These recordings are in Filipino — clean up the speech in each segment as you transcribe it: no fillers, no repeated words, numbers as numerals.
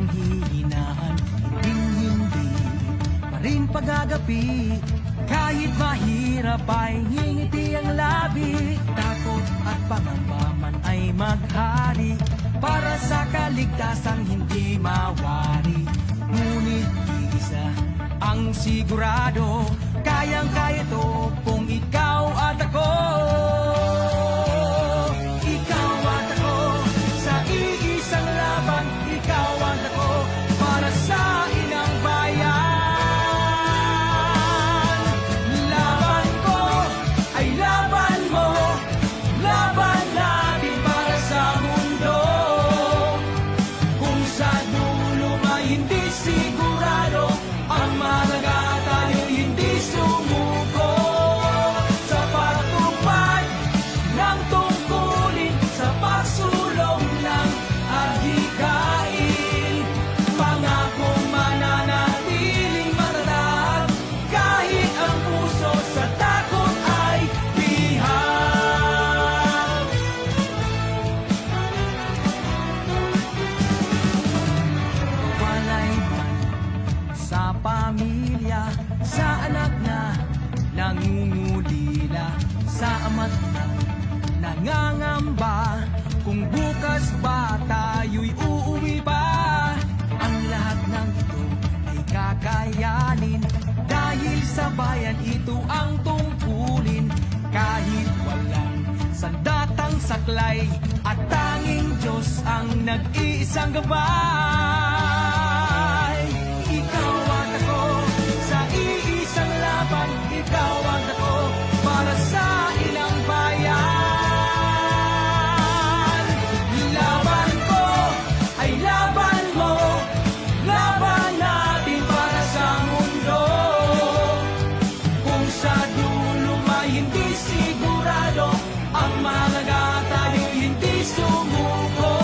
panghihinaan, hindi pa rin pagagapi. Kahit mahirap ay ngingiti ang labi, takot at pangamba man ay maghari, para sa kaligtasang hindi mawari. Ngunit isa ang sigurado, kayang-kaya to kung ikaw at ako. Ikaw at ako, sa iisang laban, ikaw at ako, para sa inang bayan. Laban ko ay laban mo, laban natin para sa mundo. Kung sa dulo may hindi sigurado, ang mahalaga tayo'y hindi sumuko. Sa pagtupad ng tungkulin, sa pagsulong ng adhikain, pangakong mananatiling matatag, kahit ang puso sa takot ay bihag. Walay man sa pamilya, sa anak na nangungulila, sa ama't na nangangamba, kung bukas ba tayo'y uuwi pa. Ang lahat ng ito ay kakayanin, dahil sa bayan ito ang tungkulin. Kahit walang sandatang saklay, at tanging Diyos ang nag-iisang gabay. Ikaw at ako, sa iisang laban, ikaw at ako, para sa ilang bayan. Laban ko ay laban mo, laban natin para sa mundo. Kung sa dulo may hindi sigurado, ang mahalaga tayo'y hindi sumuko.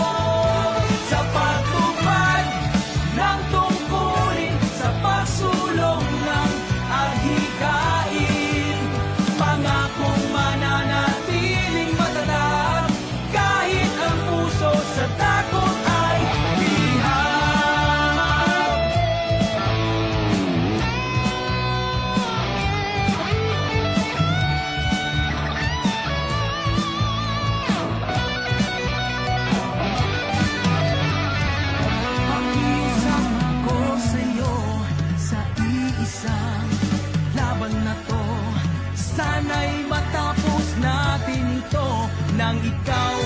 Sa pagtupad ng tungkulin, sa pagsulong ng adhikain, pangakong mananatiling matatag, kahit ang puso sa takot ay bihag. Pag-iisang ko sa'yo, sa iisang laban na to, sana'y matapos natin ito, nang ikaw